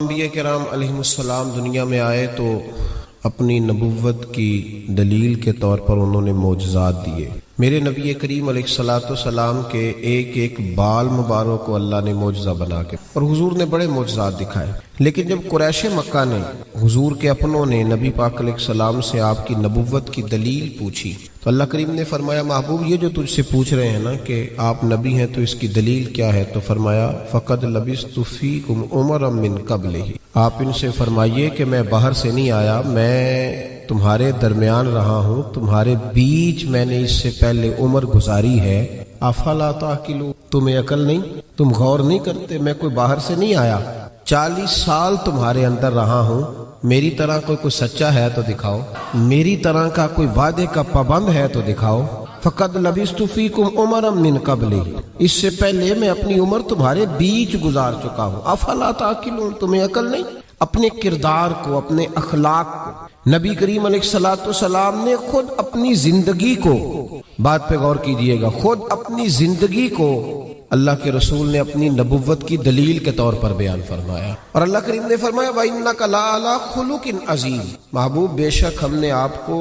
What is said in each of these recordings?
انبیاء کرام علیہم السلام دنیا میں آئے تو اپنی نبوت کی دلیل کے طور پر انہوں نے معجزات دیے۔ میرے نبی کریم علیہ الصلوۃ والسلام کے ایک ایک بال مبارک کو اللہ نے معجزہ بنا کے، اور حضور نے بڑے معجزات دکھائے۔ لیکن جب قریش مکہ نے حضور کے اپنوں نے نبی پاک علیہ السلام سے آپ کی نبوت کی دلیل پوچھی تو اللہ کریم نے فرمایا، محبوب یہ جو تجھ سے پوچھ رہے ہیں نا کہ آپ نبی ہیں تو اس کی دلیل کیا ہے، تو فرمایا فقد لبثت فیکم عمرا من قبلہ، آپ ان سے فرمائیے کہ میں باہر سے نہیں آیا، میں تمہارے درمیان رہا ہوں، تمہارے بیچ میں نے اس سے پہلے عمر گزاری ہے۔ افلا تعقلون، تمہیں عقل نہیں، تم غور نہیں کرتے، میں کوئی باہر سے نہیں آیا، 40 سال تمہارے اندر رہا ہوں، میری طرح کوئی سچا ہے تو دکھاؤ، میری طرح کا کوئی وعدے کا پابند ہے تو دکھاؤ۔ فقد لبثت فیکم عمرا من قبلہ، اس سے پہلے میں اپنی عمر تمہارے بیچ گزار چکا ہوں۔ افلا تعقلون، تمہیں عقل نہیں؟ اپنے کردار کو، اپنے اخلاق کو، نبی کریم علیہ الصلوۃ والسلام نے خود اپنی زندگی کو، بات پہ غور کیجئے گا، خود اپنی زندگی کو اللہ کے رسول نے اپنی نبوت کی دلیل کے طور پر بیان فرمایا، اور اللہ کریم نے فرمایا وَإِنَّكَ لَعَلَىٰ خُلُقٍ عَظِيمٍ، محبوب بے شک ہم نے آپ کو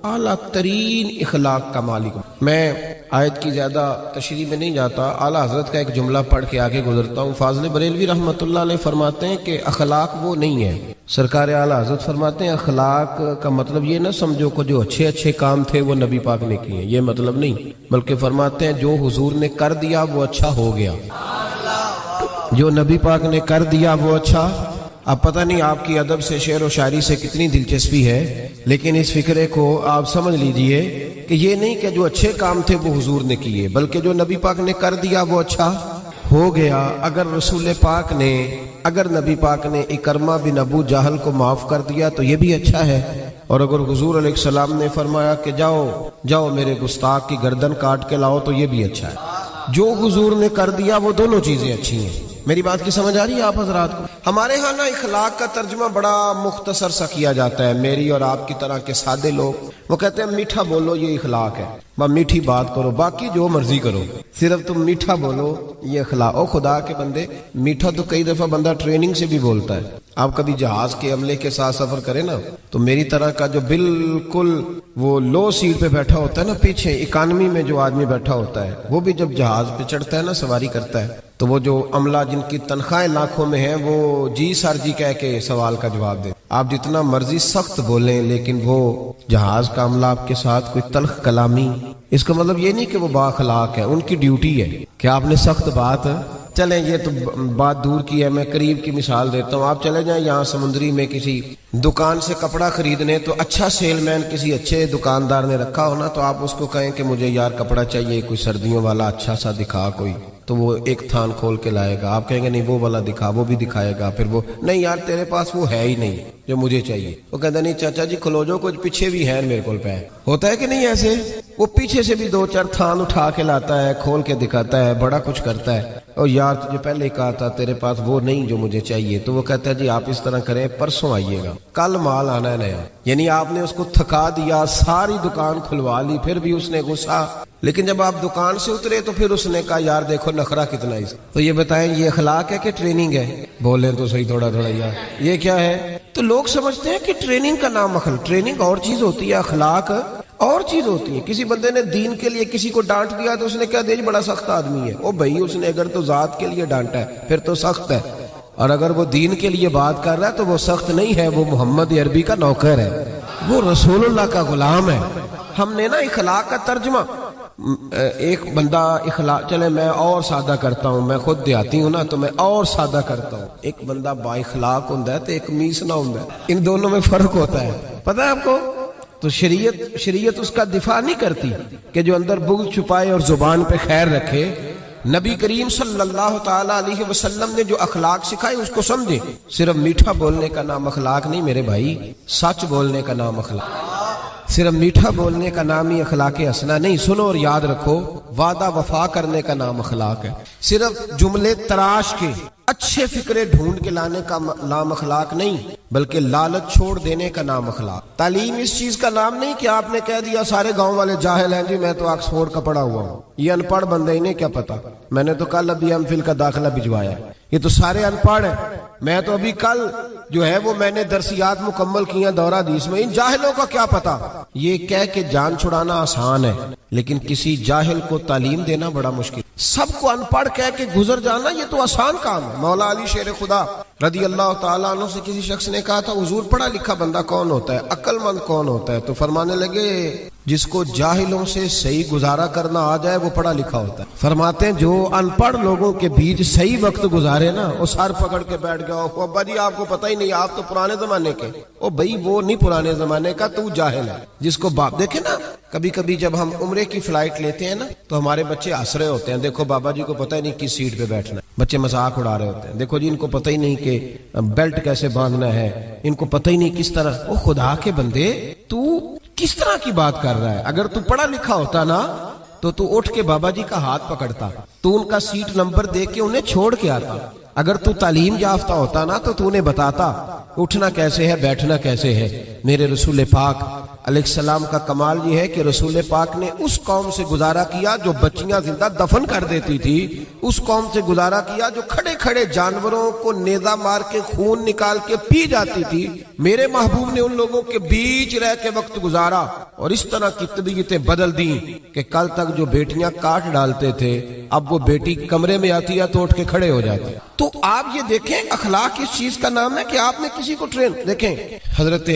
اعلیٰ ترین اخلاق کا مالک۔ میں آیت کی زیادہ تشریح میں نہیں جاتا، اعلیٰ حضرت کا ایک جملہ پڑھ کے آگے گزرتا ہوں۔ فاضل بریلوی رحمۃ اللہ علیہ فرماتے ہیں کہ اخلاق وہ نہیں ہے، سرکار اعلیٰ حضرت فرماتے ہیں اخلاق کا مطلب یہ نہ سمجھو کہ جو اچھے اچھے کام تھے وہ نبی پاک نے کیے، یہ مطلب نہیں، بلکہ فرماتے ہیں جو حضور نے کر دیا وہ اچھا ہو گیا، جو نبی پاک نے کر دیا وہ اچھا۔ اب پتہ نہیں آپ کی ادب سے، شعر و شاعری سے کتنی دلچسپی ہے، لیکن اس فکرے کو آپ سمجھ لیجئے کہ یہ نہیں کہ جو اچھے کام تھے وہ حضور نے کیے، بلکہ جو نبی پاک نے کر دیا وہ اچھا ہو گیا۔ اگر رسول پاک نے، اگر نبی پاک نے اکرمہ بن ابو جہل کو معاف کر دیا تو یہ بھی اچھا ہے، اور اگر حضور علیہ السلام نے فرمایا کہ جاؤ جاؤ میرے گستاخ کی گردن کاٹ کے لاؤ تو یہ بھی اچھا ہے۔ جو حضور نے کر دیا وہ دونوں چیزیں اچھی ہیں۔ میری بات کی سمجھ آ رہی ہے آپ حضرات کو؟ ہمارے ہاں نا اخلاق کا ترجمہ بڑا مختصر سا کیا جاتا ہے، میری اور آپ کی طرح کے سادے لوگ وہ کہتے ہیں میٹھا بولو یہ اخلاق ہے، میٹھی بات کرو، باقی جو مرضی کرو، صرف تم میٹھا بولو یہ اخلاق۔ او خدا کے بندے، میٹھا تو کئی دفعہ بندہ ٹریننگ سے بھی بولتا ہے۔ آپ کبھی جہاز کے عملے کے ساتھ سفر کریں نا تو میری طرح کا جو بالکل وہ لو سیٹ پہ بیٹھا ہوتا ہے نا، پیچھے اکانومی میں جو آدمی بیٹھا ہوتا ہے، وہ بھی جب جہاز پہ چڑھتا ہے نا، سواری کرتا ہے، تو وہ جو عملہ جن کی تنخواہیں لاکھوں میں ہیں وہ جی سر جی کہہ کے سوال کا جواب دے۔ آپ جتنا مرضی سخت بولیں لیکن وہ جہاز کا عملہ آپ کے ساتھ کوئی تلخ کلامی، اس کا مطلب یہ نہیں کہ وہ با اخلاق ہے، ان کی ڈیوٹی ہے کہ آپ نے سخت بات، چلیں یہ تو بات دور کی ہے، میں قریب کی مثال دیتا ہوں۔ آپ چلے جائیں یہاں سمندری میں کسی دکان سے کپڑا خریدنے، تو اچھا سیل مین کسی اچھے دکاندار نے رکھا ہونا، تو آپ اس کو کہیں کہ مجھے یار کپڑا چاہیے کوئی سردیوں والا اچھا سا دکھا کوئی، تو وہ ایک تھان کھول کے لائے گا، آپ کہیں گے نہیں وہ والا دکھا، وہ بھی دکھائے گا، پھر وہ نہیں یار تیرے پاس وہ ہے ہی نہیں جو مجھے چاہیے، وہ کہتا نہیں چاچا جی کھلو جو، کچھ پیچھے بھی ہے میرے کول پہ، ہوتا ہے کہ نہیں ایسے؟ وہ پیچھے سے بھی 2-4 تھان اٹھا کے لاتا ہے، کھول کے دکھاتا ہے، بڑا کچھ کرتا ہے، اور یار تجھے پہلے ہی کہا تھا تیرے پاس وہ نہیں جو مجھے چاہیے، تو وہ کہتا ہے جی آپ اس طرح کریں پرسوں آئیے گا، کل مال آنا ہے نیا، یعنی آپ نے اس کو تھکا دیا، ساری دکان کھلوا لی، پھر بھی اس نے غصہ، لیکن جب آپ دکان سے اترے تو پھر اس نے کہا یار دیکھو نخرہ کتنا ہی۔ تو یہ بتائیں یہ اخلاق ہے کہ ٹریننگ ہے؟ بولیں تو صحیح تھوڑا تھوڑا یار یہ کیا ہے؟ تو لوگ سمجھتے ہیں کہ ٹریننگ کا نام ٹریننگ اور چیز ہوتی ہے، اخلاق اور چیز ہوتی ہے۔ کسی بندے نے دین کے لیے کسی کو ڈانٹ دیا تو اس نے کہا دے بڑا سخت آدمی ہے، او بھائی اس نے اگر تو ذات کے لیے ڈانٹا ہے پھر تو سخت ہے، اور اگر وہ دین کے لیے بات کر رہا ہے تو وہ سخت نہیں ہے، وہ محمد عربی کا نوکر ہے، وہ رسول اللہ کا غلام ہے۔ ہم نے نا اخلاق کا ترجمہ، ایک بندہ اخلاق، چلے میں اور سادہ کرتا ہوں، میں خود دیہاتی ہوں نا تو میں اور سادہ کرتا ہوں، ایک بندہ با اخلاق ہوتا ہے تو ایک میسنا ہوتا ہے، ان دونوں میں فرق ہوتا ہے، پتہ ہے آپ کو؟ تو شریعت اس کا دفاع نہیں کرتی کہ جو اندر بغض چھپائے اور زبان پہ خیر رکھے۔ نبی کریم صلی اللہ تعالی علیہ وسلم نے جو اخلاق سکھائے اس کو سمجھے، صرف میٹھا بولنے کا نام اخلاق نہیں میرے بھائی، سچ بولنے کا نام اخلاق، صرف میٹھا بولنے کا نام ہی اخلاق حسنہ نہیں، سنو اور یاد رکھو، وعدہ وفا کرنے کا نام اخلاق ہے، صرف جملے تراش کے اچھے فکرے ڈھونڈ کے لانے کا نام اخلاق نہیں، بلکہ لالچ چھوڑ دینے کا نام اخلاق۔ تعلیم اس چیز کا نام نہیں کہ آپ نے کہہ دیا سارے گاؤں والے جاہل ہیں جی میں تو آکسفورڈ کا پڑھا ہوا ہوں، یہ ان پڑھ بندے انہیں کیا پتا، میں نے تو کل ابھی ایم فل کا داخلہ بھجوایا، یہ تو سارے ان پڑھ ہیں. میں تو ابھی کل جو ہے وہ میں نے درسیات مکمل کیا دورہ حدیث میں. ان جاہلوں کا کیا پتا. یہ کہہ کے جان چھڑانا آسان ہے لیکن کسی جاہل کو تعلیم دینا بڑا مشکل. سب کو ان پڑھ کہہ کے گزر جانا یہ تو آسان کام ہے. مولا علی شیر خدا رضی اللہ تعالیٰ عنہ سے کسی شخص نے کہا تھا حضور پڑھا لکھا بندہ کون ہوتا ہے, عقل مند کون ہوتا ہے؟ تو فرمانے لگے جس کو جاہلوں سے صحیح گزارا کرنا آ جائے وہ پڑھا لکھا ہوتا ہے. فرماتے ہیں جو ان پڑھ لوگوں کے بیچ صحیح وقت گزارے نا, وہ سر پکڑ کے بیٹھ گیا, ابا جی آپ کو پتہ ہی نہیں, آپ تو پرانے زمانے کے. او بھائی وہ نہیں پرانے زمانے کا, تو جاہل ہے. جس کو باپ دیکھے نا, کبھی کبھی جب ہم عمرے کی فلائٹ لیتے ہیں نا تو ہمارے بچے ہنس رہے ہوتے ہیں, دیکھو بابا جی کو پتہ ہی نہیں کس سیٹ پہ بیٹھنا ہے. بچے مذاق اڑا رہے ہوتے ہیں, دیکھو جی ان کو پتہ ہی نہیں کہ بیلٹ کیسے باندھنا ہے, ان کو پتہ ہی نہیں کس طرح. او خدا کے بندے تو کس طرح کی بات کر رہا ہے؟ اگر تو پڑھا لکھا ہوتا نا تو اٹھ کے بابا جی کا ہاتھ پکڑتا, تو ان کا سیٹ نمبر دے کے انہیں چھوڑ کے آتا. اگر تو تعلیم یافتہ ہوتا نا تو انہیں بتاتا اٹھنا کیسے ہے, بیٹھنا کیسے ہے. میرے رسول پاک علیہ السلام کا کمال یہ ہے کہ رسول پاک نے اس قوم سے گزارا کیا جو بچیاں زندہ دفن کر دیتی تھی, اس قوم سے گزارا کیا جو کھڑے کھڑے جانوروں کو نیزہ مار کے خون نکال کے پی جاتی تھی. میرے محبوب نے ان لوگوں کے بیچ رہ کے وقت گزارا اور اس طرح کی طبیعتیں بدل دیں کہ کل تک جو بیٹیاں کاٹ ڈالتے تھے اب وہ بیٹی کمرے میں آتی ہے تو اٹھ کے کھڑے ہو جاتے ہیں. تو آپ یہ دیکھیں اخلاق اس چیز کا نام ہے کہ آپ نے کسی کو ٹرین. دیکھیں حضرت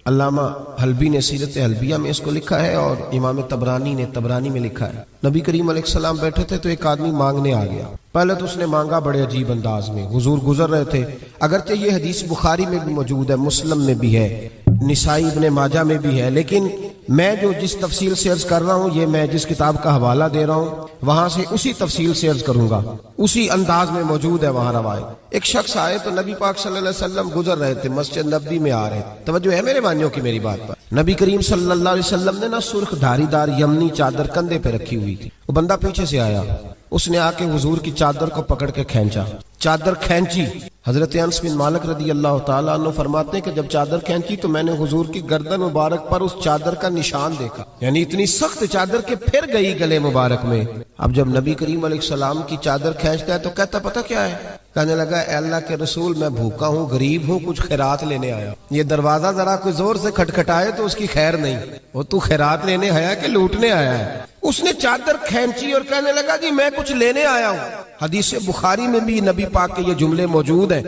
علامہ حلبی نے سیرت حلبیہ میں اس کو لکھا ہے اور امام طبرانی نے طبرانی میں لکھا ہے. نبی کریم علیہ السلام بیٹھے تھے تو ایک آدمی مانگنے آ گیا. پہلے تو اس نے مانگا بڑے عجیب انداز میں, حضور گزر رہے تھے. اگرچہ یہ حدیث بخاری میں بھی موجود ہے, مسلم میں بھی ہے, نسائی ابن ماجہ میں بھی ہے, لیکن میں جو جس تفصیل سے عرض کر رہا ہوں یہ میں جس کتاب کا حوالہ دے رہا ہوں وہاں سے اسی تفصیل سے عرض کروں گا, اسی انداز میں موجود ہے وہاں روایت. ایک شخص آئے تو نبی پاک صلی اللہ علیہ وسلم گزر رہے تھے, مسجد نبوی میں آ رہے. توجہ ہے میرے بھائیوں کی میری بات پر. نبی کریم صلی اللہ علیہ وسلم نے نا سرخ دھاری دار یمنی چادر کندھے پہ رکھی ہوئی تھی. وہ بندہ پیچھے سے آیا, اس نے آ کے حضور کی چادر کو پکڑ کے کھینچا, چادر کھینچی. حضرت انس بن مالک رضی اللہ تعالیٰ عنہ فرماتے ہیں کہ جب چادر کھینچی تو میں نے حضور کی گردن مبارک پر اس چادر کا نشان دیکھا, یعنی اتنی سخت چادر کہ پھر گئی گلے مبارک میں. اب جب نبی کریم علیہ السلام کی چادر کھینچتا ہے تو کہتا پتہ کیا ہے؟ کہنے لگا اے اللہ کے رسول میں بھوکا ہوں, غریب ہوں, کچھ خیرات لینے آیا. یہ دروازہ ذرا کوئی زور سے کھٹکھٹائے تو اس کی خیر نہیں, وہ تو خیرات لینے آیا کہ لوٹنے آیا ہے. اس نے چادر کھینچی اور کہنے لگا جی میں کچھ لینے آیا ہوں. حدیث بخاری میں بھی نبی پاک کے یہ جملے موجود ہیں.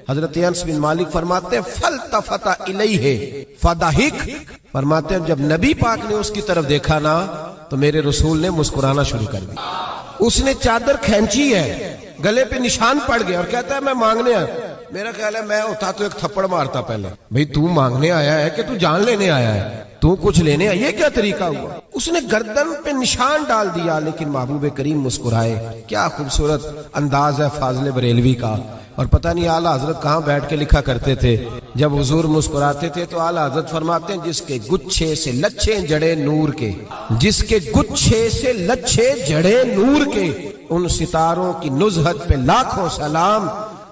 حضرت انس بن مالک فرماتے ہیں فلتفت الیہ فضحک, فرماتے ہیں جب نبی پاک نے اس کی طرف دیکھا نا تو میرے رسول نے مسکرانا شروع کر دیا. اس نے چادر کھینچی ہے, گلے پہ نشان پڑ گیا اور کہتا ہے میں مانگنے آیا. میرا خیال ہے میں ہوتا تو ایک تھپڑ مارتا پہلے, بھئی تو مانگنے آیا ہے کہ تو جان لینے آیا ہے, تو کچھ لینے آیا, یہ کیا طریقہ ہوا؟ اس نے گردن پہ نشان ڈال دیا لیکن محبوب کریم مسکرائے. کیا خوبصورت انداز ہے فاضل بریلوی کا. اور پتہ نہیں اعلیٰ حضرت کہاں بیٹھ کے لکھا کرتے تھے, جب حضور مسکراتے تھے تو اعلیٰ حضرت فرماتے ہیں جس کے گچھے سے لچھے جڑے نور کے, جس کے گچھے سے لچھے جڑے نور کے, ان ستاروں کی نزہت پہ لاکھوں سلام,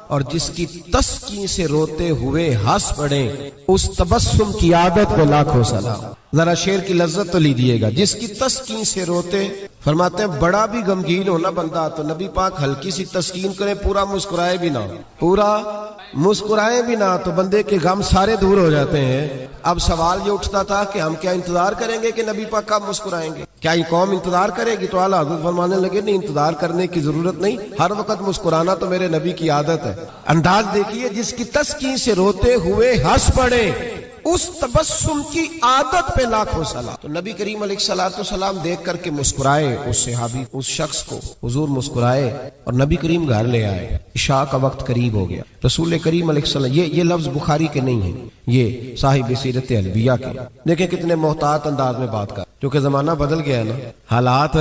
اور جس کی تسکین سے روتے ہوئے ہنس پڑے اس تبسم کی عادت کو لاکھوں سلام. ذرا شعر کی لذت تو لیجیے گا. جس کی تسکین سے روتے, فرماتے ہیں بڑا بھی غمگین ہونا بندہ تو نبی پاک ہلکی سی تسکین کرے, پورا مسکرائے بھی نہ, پورا مسکرائے بھی نہ تو بندے کے غم سارے دور ہو جاتے ہیں. اب سوال یہ اٹھتا تھا کہ ہم کیا انتظار کریں گے کہ نبی پاک کب مسکرائیں گے؟ کیا یہ قوم انتظار کرے گی؟ تو اعلیٰ حضرت فرمانے لگے نہیں, انتظار کرنے کی ضرورت نہیں, ہر وقت مسکرانا تو میرے نبی کی عادت ہے. انداز دیکھیے, جس کی تسکین سے روتے ہوئے ہنس پڑے اس تبسم کی عادت پہ لاکھوں سلام. تو نبی کریم علیہ الصلوۃ والسلام دیکھ کر کے مسکرائے, اس صحابی اس شخص کو حضور مسکرائے اور نبی کریم گھر لے آئے. عشاء کا وقت قریب ہو گیا. رسول کریم علیہ السلام, یہ لفظ بخاری کے نہیں ہیں, یہ صاحب سیرت حلبیہ کے. دیکھیں کتنے محتاط انداز میں بات کر, کیونکہ زمانہ بدل گیا ہے نا, حالات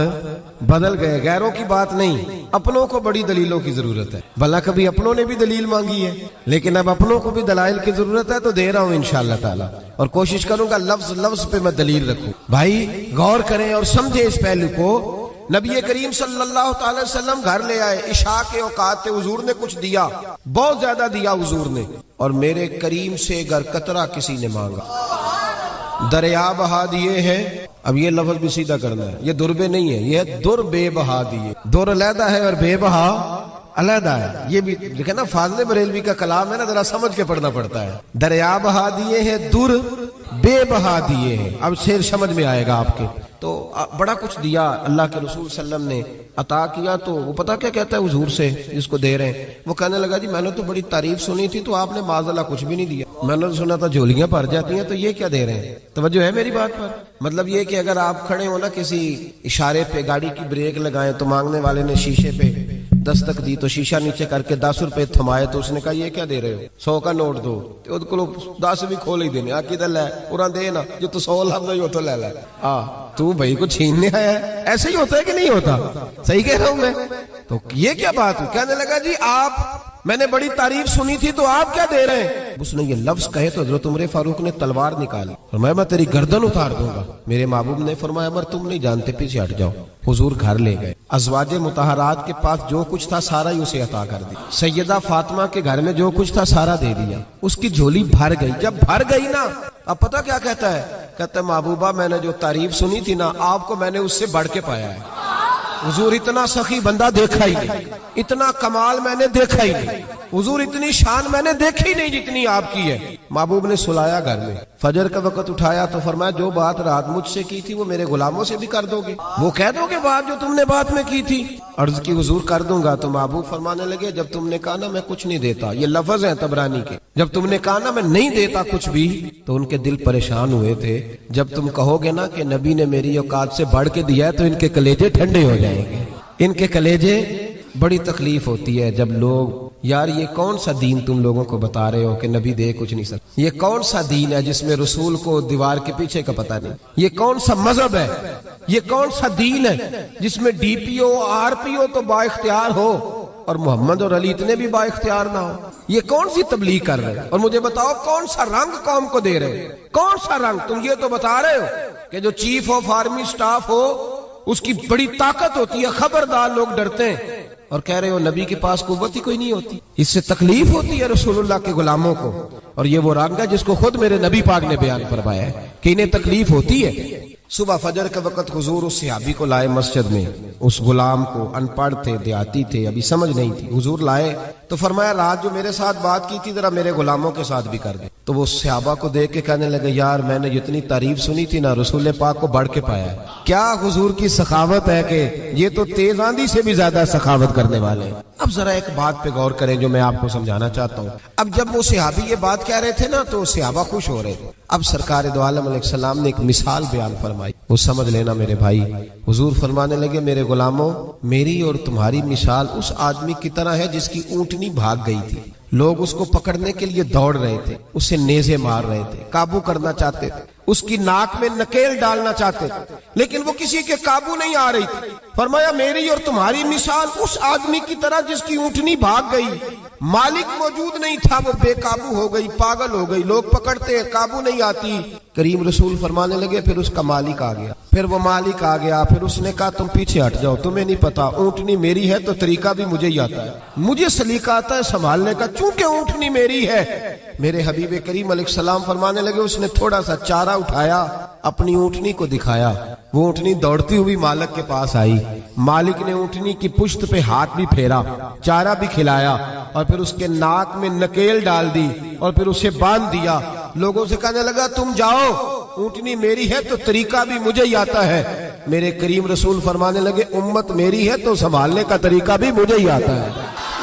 بدل گئے. غیروں کی بات نہیں, اپنوں کو بڑی دلیلوں کی ضرورت ہے. بھلا کبھی اپنوں نے بھی دلیل مانگی ہے, لیکن اب اپنوں کو بھی دلائل کی ضرورت ہے, تو دے رہا ہوں انشاءاللہ تعالی, اور کوشش کروں گا لفظ لفظ پہ میں دلیل رکھوں. بھائی غور کریں اور سمجھیں اس پہلو کو. نبی کریم صلی اللہ تعالی وسلم گھر لے آئے, عشاء کے اوقات تھے, حضور نے کچھ دیا, بہت زیادہ دیا حضور نے, اور میرے کریم سے گر قطرہ کسی نے مانگا, دریا بہا دیے ہیں. اب یہ لفظ بھی سیدھا کرنا ہے, یہ دربے نہیں ہے, یہ در بے بہا دیے. در علیحدہ ہے اور بے بہا علیحدہ ہے. یہ بھی دیکھیں نا فاضل بریلوی کا کلام ہے نا, ذرا سمجھ کے پڑھنا پڑتا ہے. دریا بہا دیے ہیں در بے بہا دیے ہیں. اب شعر سمجھ میں آئے گا آپ کے. تو بڑا کچھ دیا اللہ کے رسول صلی اللہ علیہ وسلم نے, عطا کیا. تو وہ پتہ کیا کہتا ہے حضور سے جس کو دے رہے ہیں؟ وہ کہنے لگا جی میں نے تو بڑی تعریف سنی تھی, تو آپ نے معاذ اللہ کچھ بھی نہیں دیا. میں نے سنا تھا جھولیاں بھر جاتی ہیں, تو یہ کیا دے رہے ہیں؟ توجہ ہے میری بات پر؟ مطلب یہ کہ اگر آپ کھڑے ہو نا کسی اشارے پہ, گاڑی کی بریک لگائیں تو مانگنے والے نے شیشے پہ دستک دی تو شیشہ نیچے کر کے 10 روپے تھمائے, تو اس نے کہا یہ کیا دے رہے ہو؟ 100 کا نوٹ دو. تو 10 بھی کھول ہی دینے آکی دل ہے پورا دے نا, جو تو 100 لفظ ہی ہوتا لے لے. تو بھائی کو چھیننے آیا ہے. ایسے ہی ہوتا ہے کہ نہیں ہوتا؟ صحیح کہہ رہا ہوں میں؟ تو یہ کیا بات ہے؟ کہنے لگا جی آپ, میں نے بڑی تعریف سنی تھی, تو آپ کیا دے رہے ہیں؟ اس نے یہ لفظ کہے تو حضرت عمر فاروق نے تلوار نکالی, فرمایا میں تیری گردن اتار دوں گا. میرے محبوب نے فرمایا عمر تم نہیں جانتے, پیچھے ہٹ جاؤ. حضور گھر لے گئے. ازواج مطہرات کے پاس جو کچھ تھا سارا ہی اسے عطا کر دیا. سیدہ فاطمہ کے گھر میں جو کچھ تھا سارا دے دیا. اس کی جھولی بھر گئی. جب بھر گئی نا, اب پتہ کیا کہتا ہے؟ کہتا ہے محبوبہ میں نے جو تعریف سنی تھی نا آپ کو, میں نے اس سے بڑھ کے پایا ہے. حضور اتنا سخی بندہ دیکھا ہی نہیں, اتنا کمال میں نے دیکھا ہی نہیں, حضور اتنی شان میں نے دیکھی نہیں جتنی آپ کی ہے. محبوب نے سلایا گھر میں, فجر کا وقت اٹھایا تو فرمایا جو بات رات مجھ سے کی تھی وہ میرے غلاموں سے بھی کر دو گے؟ وہ کہہ دو گے بات جو تم نے بات میں کی تھی؟ عرض کی حضور کر دوں گا. تو محبوب فرمانے لگے جب تم نے کہا نا میں کچھ نہیں دیتا, یہ لفظ ہیں طبرانی کے, جب تم نے کہا نا میں نہیں دیتا کچھ بھی, تو ان کے دل پریشان ہوئے تھے. جب تم کہو گے نا کہ نبی نے میری اوقات سے بڑھ کے دیا ہے تو ان کے کلیجے ٹھنڈے ہو جائیں گے. ان کے کلیجے, بڑی تکلیف ہوتی ہے جب لوگ, یار یہ کون سا دین تم لوگوں کو بتا رہے ہو کہ نبی دے کچھ نہیں سکتا؟ یہ کون سا دین ہے جس میں رسول کو دیوار کے پیچھے کا پتہ نہیں؟ یہ کون سا مذہب ہے؟ یہ کون سا دین ہے جس میں D P O R P او تو با اختیار ہو اور محمد اور علی اتنے بھی با اختیار نہ ہو؟ یہ کون سی تبلیغ کر رہے ہیں؟ اور مجھے بتاؤ کون سا رنگ قوم کو دے رہے ہیں؟ کون سا رنگ؟ تم یہ تو بتا رہے ہو کہ جو چیف آف آرمی سٹاف ہو اس کی بڑی طاقت ہوتی ہے, خبردار لوگ ڈرتے ہیں, اور کہہ رہے ہو نبی کے پاس قوت ہی کوئی نہیں ہوتی. اس سے تکلیف ہوتی ہے رسول اللہ کے غلاموں کو, اور یہ وہ رنگ ہے جس کو خود میرے نبی پاک نے بیان فرمایا ہے کہ انہیں تکلیف ہوتی ہے. صبح فجر کے وقت حضور اس صحابی کو لائے مسجد میں, اس غلام کو, ان پڑھ تھے, دیہاتی تھے, ابھی سمجھ نہیں تھی. حضور لائے تو فرمایا رات جو میرے ساتھ بات کی تھی ذرا میرے غلاموں کے ساتھ بھی کر دے. تو وہ صحابہ کو دیکھ کے کہنے لگے یار میں نے جتنی تعریف سنی تھی نا رسول پاک کو بڑھ کے پایا ہے. کیا حضور کی سخاوت ہے کہ یہ تو تیز آندھی سے بھی زیادہ سخاوت کرنے والے ہیں. اب ذرا ایک بات پہ غور کریں جو میں آپ کو سمجھانا چاہتا ہوں. اب جب وہ صحابی یہ بات کہہ رہے تھے نا تو صحابہ خوش ہو رہے تھے. اب سرکار دو عالم علیہ السلام نے ایک مثال بیان فرمائی, وہ سمجھ لینا میرے بھائی. حضور فرمانے لگے میرے غلاموں میری اور تمہاری مثال اس آدمی کی طرح ہے جس کی اونٹنی بھاگ گئی تھی. لوگ اس کو پکڑنے کے لیے دوڑ رہے تھے, اسے نیزے مار رہے تھے, قابو کرنا چاہتے تھے, اس کی ناک میں نکیل ڈالنا چاہتے تھے, لیکن وہ کسی کے قابو نہیں آ رہی تھی. فرمایا میری اور تمہاری مثال اس آدمی کی طرح جس کی اونٹنی بھاگ گئی, مالک موجود نہیں تھا, وہ بے قابو ہو گئی, پاگل ہو گئی, لوگ پکڑتے قابو نہیں آتی. کریم رسول فرمانے لگے پھر اس کا مالک آ گیا, پھر وہ مالک آ گیا, پھر اس نے کہا تم پیچھے ہٹ جاؤ, تمہیں نہیں پتا اونٹنی میری ہے تو طریقہ بھی مجھے ہی آتا ہے, مجھے سلیقہ آتا ہے سنبھالنے کا چونکہ اونٹنی میری ہے. میرے حبیب کریم علیہ السلام فرمانے لگے اس نے تھوڑا سا چارہ اٹھایا, اپنی اونٹنی کو دکھایا, وہ اونٹنی دوڑتی ہوئی مالک کے پاس آئی. مالک نے اونٹنی کی پشت پہ ہاتھ بھی پھیرا, چارہ بھی کھلایا, اور پھر اس کے ناک میں نکیل ڈال دی, اور پھر اسے باندھ دیا. لوگوں سے کہنے لگا تم جاؤ, اونٹنی میری ہے تو طریقہ بھی مجھے ہی آتا ہے. میرے کریم رسول فرمانے لگے امت میری ہے تو سنبھالنے کا طریقہ بھی مجھے ہی آتا ہے,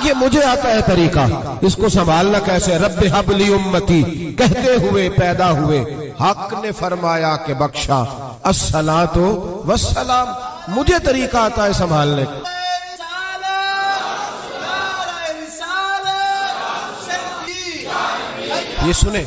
یہ مجھے آتا ہے طریقہ, اس کو سنبھالنا کیسے. رب حب لی امتی کہتے ہوئے پیدا ہوئے, حق نے فرمایا کہ بخشا الصلاۃ والسلام, مجھے طریقہ آتا ہے سنبھالنے کا. یہ سنیں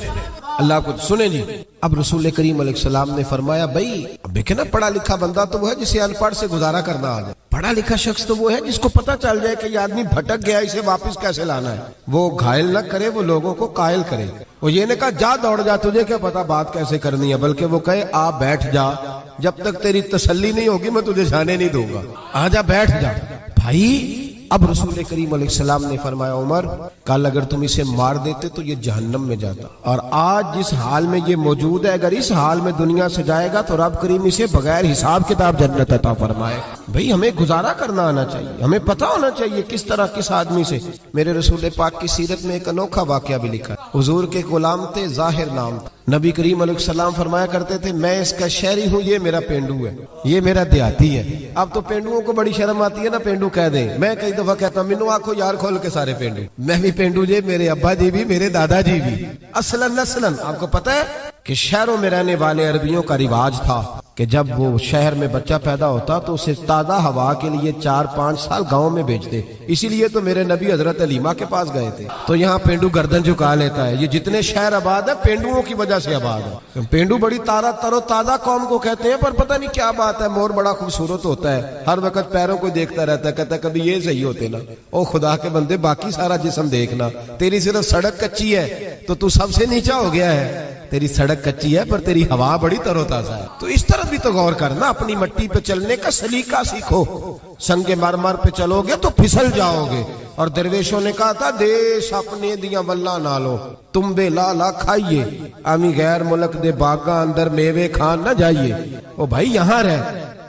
اللہ کو سنیں جی. اب رسول کریم علیہ السلام نے فرمایا بھائی اب دیکھیں نا پڑھا لکھا بندہ تو وہ ہے جسے ان پڑھ سے گزارا کرنا آ جائے, پڑھا لکھا شخص تو وہ ہے جس کو پتہ چل جائے کہ یہ آدمی بھٹک گیا, اسے واپس کیسے لانا ہے. وہ گھائل نہ کرے, وہ لوگوں کو قائل کرے. وہ یہ نے کہا جا دوڑ جا, تجھے کیا پتا بات کیسے کرنی ہے, بلکہ وہ کہے آ بیٹھ جا, جب تک تیری تسلی نہیں ہوگی میں تجھے جانے نہیں دوں گا, آ جا بیٹھ جا. بھائی اب رسول کریم علیہ السلام نے فرمایا عمر کل اگر تم اسے مار دیتے تو یہ جہنم میں جاتا، اور آج جس حال میں یہ موجود ہے اگر اس حال میں دنیا سے جائے گا تو رب کریم اسے بغیر حساب کتاب جنت عطا فرمائے۔ بھئی ہمیں گزارا کرنا آنا چاہیے، ہمیں پتہ ہونا چاہیے کس طرح کس آدمی سے۔ میرے رسول پاک کی سیرت میں ایک انوکھا واقعہ بھی لکھا ہے۔ حضور کے غلام تھے، ظاہر نام تھا۔ نبی کریم علیہ السلام فرمایا کرتے تھے میں اس کا شہری ہوں، یہ میرا پینڈو ہے، یہ میرا دیہاتی ہے۔ اب تو پینڈوؤں کو بڑی شرم آتی ہے نا پینڈو کہہ دیں، میں کئی دفعہ کہتا ہوں مینو آنکھو یار کھول کے سارے پینڈو، میں بھی پینڈو جی، میرے ابا جی بھی، میرے دادا جی بھی۔ اصلاً آپ کو پتہ ہے کہ شہروں میں رہنے والے عربیوں کا رواج تھا کہ جب وہ شہر میں بچہ پیدا ہوتا تو اسے تازہ ہوا کے لیے 4-5 سال گاؤں میں بھیجتے۔ اسی لیے تو میرے نبی حضرت علیمہ کے پاس گئے تھے۔ تو یہاں پینڈو گردن جھکا لیتا ہے، یہ جتنے شہر آباد ہے پینڈوؤں کی وجہ سے آباد ہے۔ پینڈو بڑی تر و تازہ قوم کو کہتے ہیں، پر پتہ نہیں کیا بات ہے، مور بڑا خوبصورت ہوتا ہے، ہر وقت پیروں کو دیکھتا رہتا ہے، کہتا ہے کبھی یہ صحیح ہوتے نا۔ او خدا کے بندے باقی سارا جسم دیکھنا، تیری صرف سڑک کچی ہے تو سب سے نیچا ہو گیا ہے۔ تیری سڑک کچی ہے پر تیری ہوا بڑی تر و تازہ ہے۔ تو اس طرح بھی تو غور کرنا، اپنی مٹی پہ چلنے کا سلیقہ سیکھو۔ سنگ مرمر پہ چلو گے تو پھسل جاؤ گے۔ اور درویشوں نے کہا تھا دیش اپنے دیاں واللہ نالو تم بے لالا کھائیے، امی غیر ملک دے باغاں اندر میوے کھان نہ جائیے۔ او بھائی یہاں رہ۔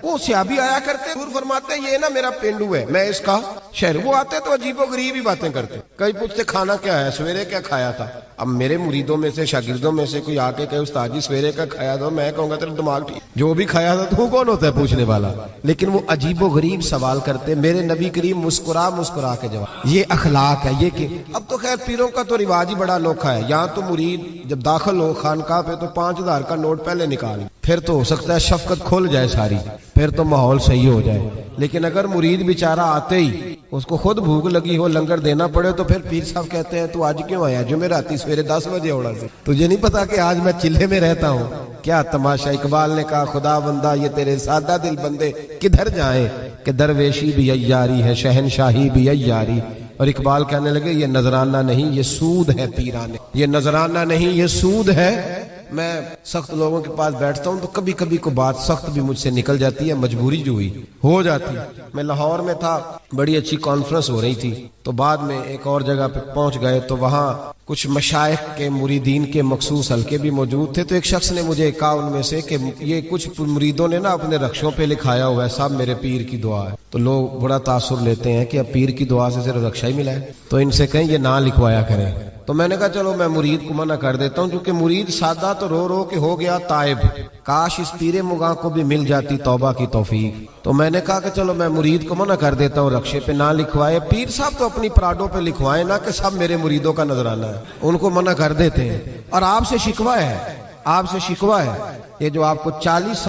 وہ سیابی آیا کرتے، حضور فرماتے ہیں یہ نا میرا پینڈو ہے، میں اس کا شہر۔ وہ آتے تو عجیب و غریب ہی باتیں کرتے، کئی پوچھتے کھانا کیا ہے، سویرے کیا کھایا تھا۔ اب میرے مریدوں میں سے شاگردوں میں سے کوئی آ کے کہے استاد جی سویرے کا کھایا تھا، میں کہوں گا تیرا دماغ ٹھیک، جو بھی کھایا تھا تو کون ہوتا ہے پوچھنے والا۔ لیکن وہ عجیب و غریب سوال کرتے، میرے نبی کریم مسکرا کے جواب۔ یہ اخلاق ہے، یہ کہ اب تو خیر پیروں کا تو رواج ہی بڑا انوکھا ہے۔ یہاں تو مرید جب داخل ہو خانقاہ پہ تو 5000 کا نوٹ پہلے نکال، پھر تو ہو سکتا ہے شفقت کھل جائے ساری، پھر تو ماحول صحیح ہو جائے۔ لیکن اگر مرید بیچارہ آتے ہی اس کو خود بھوک لگی ہو لنگر دینا پڑے تو پھر پیر صاحب کہتے ہیں تو آج کیوں آیا، جمعراتی سویرے 10 بجے اڑا سے، تجھے نہیں پتا کہ آج میں چلے میں رہتا ہوں۔ کیا تماشا۔ اقبال نے کہا خدا بندہ یہ تیرے سادہ دل بندے کدھر جائیں کہ درویشی بھی عیاری ہے شہنشاہی بھی عیاری۔ اور اقبال کہنے لگے یہ نذرانہ نہیں یہ سود ہے پیرانے، یہ نذرانہ نہیں یہ سود ہے۔ میں سخت لوگوں کے پاس بیٹھتا ہوں تو کبھی کبھی کو بات سخت بھی مجھ سے نکل جاتی ہے، مجبوری جو ہوئی ہو جاتی۔ میں لاہور میں تھا، بڑی اچھی کانفرنس ہو رہی تھی، تو بعد میں ایک اور جگہ پہ پہنچ گئے تو وہاں کچھ مشائخ کے مریدین کے مخصوص حلقے بھی موجود تھے۔ تو ایک شخص نے مجھے کہا ان میں سے کہ یہ کچھ مریدوں نے نا اپنے رخشوں پہ لکھایا ہوا ہے صاحب میرے پیر کی دعا ہے۔ تو لوگ بڑا تاثر لیتے ہیں کہ اب پیر کی دعا سے صرف رخشہ ہی ملا ہے، تو ان سے کہیں یہ نہ لکھوایا کریں۔ تو میں نے کہا چلو میں مرید کو منع کر دیتا ہوں، کیونکہ مرید سادہ تو رو رو کے ہو گیا تائب، کاش اس پیر مغاں کو بھی مل جاتی توبہ کی توفیق۔ تو میں نے کہا کہ چلو میں مرید کو منع کر دیتا ہوں رخشے پہ نہ لکھوائے، پیر صاحب تو اپنی پراڈوں پہ لکھوائے نا کہ سب میرے مریدوں کا نذرانہ ہے، ان کو منع کر دیتے ہیں۔ اور آپ سے شکوہ ہے، آپ سے شکوہ ہے، یہ جو آپ کو 40